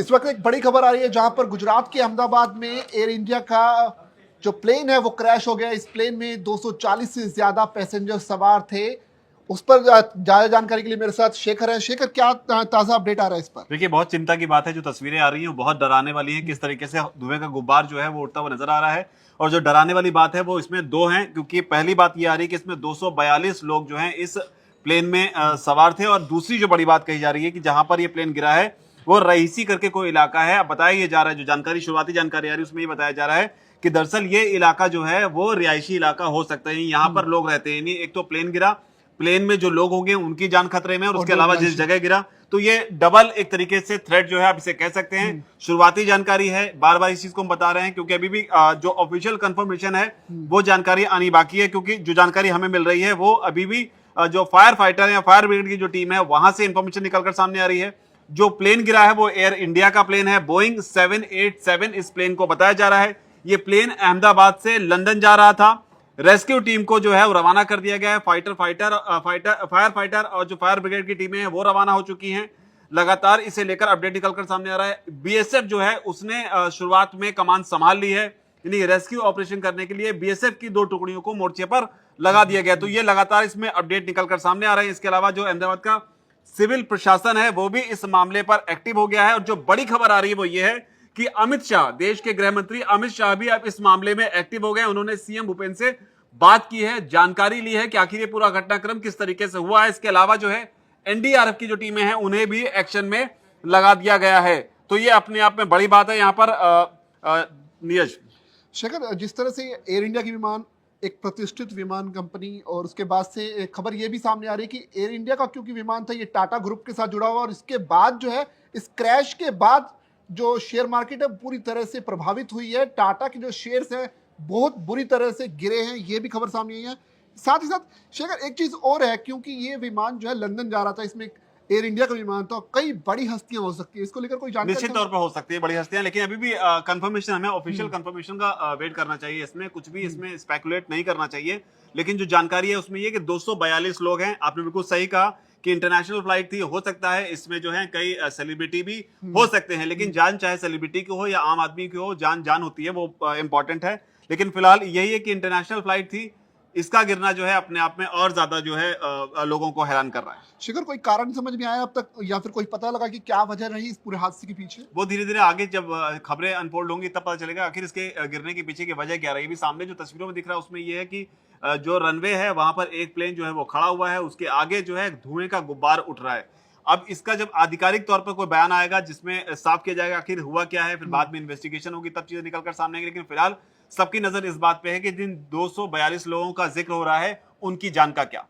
इस वक्त एक बड़ी खबर आ रही है जहां पर गुजरात के अहमदाबाद में एयर इंडिया का जो प्लेन है वो क्रैश हो गया। इस प्लेन में 240 से ज्यादा पैसेंजर सवार थे। उस पर ज्यादा जानकारी के लिए मेरे साथ शेखर है। शेखर, क्या ताजा अपडेट आ रहा है इस पर? देखिए, बहुत चिंता की बात है। जो तस्वीरें आ रही हैं वो बहुत डराने वाली हैं। किस तरीके से धुएं का गुब्बार जो है वो उड़ता हुआ नजर आ रहा है। और जो डराने वाली बात है वो इसमें दो हैं, क्योंकि पहली बात ये आ रही है कि इसमें 242 लोग जो हैं इस प्लेन में सवार थे। और दूसरी जो बड़ी बात कही जा रही है कि जहां पर ये प्लेन गिरा है वो रईसी करके कोई इलाका है। अब बताया ये जा रहा है, जो जानकारी शुरुआती जानकारी आ रही है उसमें ये बताया जा रहा है कि दरअसल ये इलाका जो है वो रिहायशी इलाका हो सकता है। यहाँ पर लोग रहते हैं। एक तो प्लेन गिरा, प्लेन में जो लोग होंगे उनकी जान खतरे में, और उसके अलावा जिस जगह गिरा, तो ये डबल एक तरीके से थ्रेट जो है आप इसे कह सकते हैं। शुरुआती जानकारी है, बार बार इस चीज को हम बता रहे हैं क्योंकि अभी भी जो ऑफिशियल कंफर्मेशन है वो जानकारी आनी बाकी है। क्योंकि जो जानकारी हमें मिल रही है वो अभी भी जो फायर फाइटर या फायर ब्रिगेड की जो टीम है वहां से इंफॉर्मेशन निकलकर सामने आ रही है। जो प्लेन गिरा है वो एयर इंडिया का प्लेन है, बोइंग 787 इस प्लेन को बताया जा रहा है। ये प्लेन अहमदाबाद से लंदन जा रहा था। रेस्क्यू टीम को जो है वो रवाना कर दिया गया है। फायर फाइटर और जो फायर ब्रिगेड की टीमें हैं वो रवाना हो चुकी हैं। लगातार इसे लेकर अपडेट निकलकर सामने आ रहा है। बीएसएफ जो है उसने शुरुआत में कमान संभाल ली है। यानी रेस्क्यू ऑपरेशन करने के लिए बीएसएफ की 2 टुकड़ियों को मोर्चे पर लगा दिया गया। तो ये लगातार इसमें अपडेट निकलकर सामने आ रहे हैं। इसके अलावा जो अहमदाबाद का सिविल प्रशासन है वो भी इस मामले पर एक्टिव हो गया है। और जो बड़ी खबर आ रही है वो ये है कि अमित शाह, देश के गृह मंत्री अमित शाह भी अब इस मामले में एक्टिव हो गए। उन्होंने सीएम भूपेंद्र से बात की है, जानकारी ली है कि आखिर ये पूरा घटनाक्रम किस तरीके से हुआ है। इसके अलावा जो है एनडीआरएफ की जो टीमें हैं उन्हें भी एक्शन में लगा दिया गया है। तो ये अपने आप में बड़ी बात है यहाँ पर नीरज। शेखर, जिस तरह से एयर इंडिया की विमान एक प्रतिष्ठित विमान कंपनी, और उसके बाद से एक खबर ये भी सामने आ रही है कि एयर इंडिया का क्योंकि विमान था ये टाटा ग्रुप के साथ जुड़ा हुआ, और इसके बाद जो है इस क्रैश के बाद जो शेयर मार्केट है पूरी तरह से प्रभावित हुई है। टाटा के जो शेयर्स हैं बहुत बुरी तरह से गिरे हैं, ये भी खबर सामने आई है। साथ ही साथ शेखर, एक चीज और है, क्योंकि ये विमान जो है लंदन जा रहा था, इसमें एयर इंडिया का विमान था, कई बड़ी हस्तियां हो सकती है, इसको लेकर कोई जानकारी? निश्चित तौर पर हो सकती है बड़ी हस्तियां, लेकिन अभी भी कंफर्मेशन, हमें ऑफिशियल कंफर्मेशन का वेट करना चाहिए। इसमें कुछ भी इसमें स्पेकुलेट नहीं करना चाहिए। लेकिन जो जानकारी है उसमें ये कि 242 लोग हैं। आपने बिल्कुल सही कहा कि इंटरनेशनल फ्लाइट थी, हो सकता है इसमें जो है कई सेलिब्रिटी भी हो सकते हैं। लेकिन जान चाहे सेलिब्रिटी की हो या आम आदमी की हो, जान जान होती है, वो इंपॉर्टेंट है। लेकिन फिलहाल यही है कि इंटरनेशनल फ्लाइट थी, इसका गिरना जो है अपने आप में और ज्यादा जो है लोगों को हैरान कर रहा है। शिखर, कोई कारण समझ में आया अब तक, या फिर कोई पता लगा कि क्या वजह रही इस पूरे हादसे के पीछे? वो धीरे धीरे आगे जब खबरें अनफोल्ड होंगी तब पता चलेगा आखिर इसके गिरने के पीछे की वजह क्या रही है। सामने जो तस्वीरों में दिख रहा है उसमें ये है कि जो रनवे है वहां पर एक प्लेन जो है वो खड़ा हुआ है, उसके आगे जो है धुएं का गुब्बार उठ रहा है। अब इसका जब आधिकारिक तौर पर कोई बयान आएगा जिसमें साफ किया जाएगा आखिर हुआ क्या है, फिर बाद में इन्वेस्टिगेशन होगी, तब चीजें निकलकर सामने आएंगी। लेकिन फिलहाल सबकी नजर इस बात पे है कि जिन 242 लोगों का जिक्र हो रहा है उनकी जान का क्या।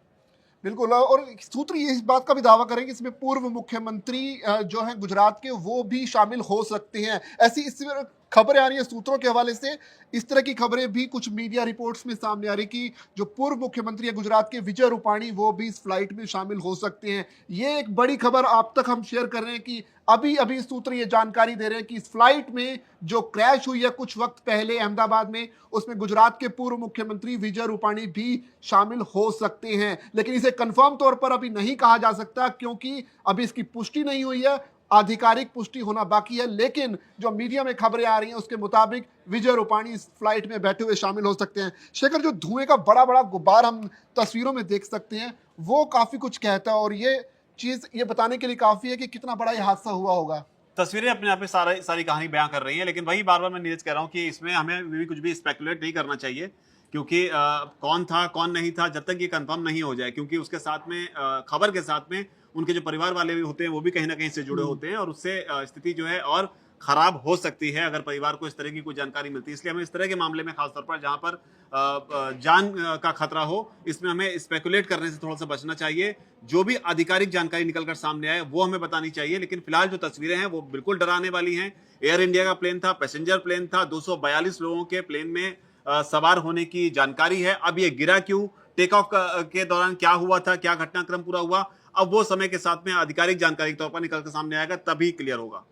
बिल्कुल, और सूत्र ये इस बात का भी दावा करेंगे इसमें पूर्व मुख्यमंत्री जो हैं गुजरात के, वो भी शामिल हो सकते हैं। ऐसी इस खबरें आ रही है सूत्रों के हवाले से। इस तरह की खबरें भी कुछ मीडिया रिपोर्ट्स में सामने आ रही कि जो पूर्व मुख्यमंत्री है गुजरात के विजय रूपाणी, वो भी इस फ्लाइट में शामिल हो सकते हैं। ये एक बड़ी खबर आप तक हम शेयर कर रहे हैं कि अभी अभी सूत्र ये जानकारी दे रहे हैं कि इस फ्लाइट में जो क्रैश हुई है कुछ वक्त पहले अहमदाबाद में, उसमें गुजरात के पूर्व मुख्यमंत्री विजय रूपाणी भी शामिल हो सकते हैं। लेकिन इसे कंफर्म तौर पर अभी नहीं कहा जा सकता क्योंकि अभी इसकी पुष्टि नहीं हुई है, आधिकारिक पुष्टि होना बाकी है। लेकिन जो मीडिया में खबरें आ रही हैं उसके मुताबिक विजय रूपाणी इस फ्लाइट में बैठे हुए शामिल हो सकते हैं। शेखर, जो धुएं का बड़ा बड़ा गुब्बार हम तस्वीरों में देख सकते हैं वो काफी कुछ कहता है, और ये चीज ये बताने के लिए काफी है कि कितना बड़ा ये हादसा हुआ होगा। तस्वीरें अपने आप में सारी कहानी बयां कर रही हैं। लेकिन वही बार बार मैं नीरज कह रहा हूं कि इसमें हमें भी कुछ भी स्पेकुलेट नहीं करना चाहिए, क्योंकि कौन था कौन नहीं था जब तक ये कंफर्म नहीं हो जाए। क्योंकि उसके साथ में खबर के साथ में उनके जो परिवार वाले भी होते हैं वो भी कहीं ना कहीं से जुड़े होते हैं, और उससे स्थिति जो है और खराब हो सकती है अगर परिवार को इस तरह की कोई जानकारी मिलती है। इसलिए हमें इस तरह के मामले में खासतौर पर जहां पर जान का खतरा हो, इसमें हमें स्पेकुलेट करने से थोड़ा सा बचना चाहिए। जो भी आधिकारिक जानकारी निकलकर सामने आए वो हमें बतानी चाहिए। लेकिन फिलहाल जो तस्वीरें हैं वो बिल्कुल डराने वाली हैं। एयर इंडिया का प्लेन था, पैसेंजर प्लेन था, 242 लोगों के प्लेन में सवार होने की जानकारी है। अब ये गिरा क्यों, टेक ऑफ के दौरान क्या हुआ था, क्या घटनाक्रम पूरा हुआ, अब वो समय के साथ में आधिकारिक जानकारी के तौर पर निकल कर सामने आएगा, तभी क्लियर होगा।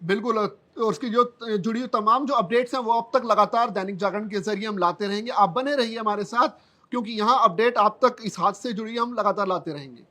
बिल्कुल, और उसकी जो जुड़ी हुई तमाम जो अपडेट्स हैं वो अब तक लगातार दैनिक जागरण के जरिए हम लाते रहेंगे। आप बने रहिए हमारे साथ, क्योंकि यहाँ अपडेट आप तक इस हादसे से जुड़ी हम लगातार लाते रहेंगे।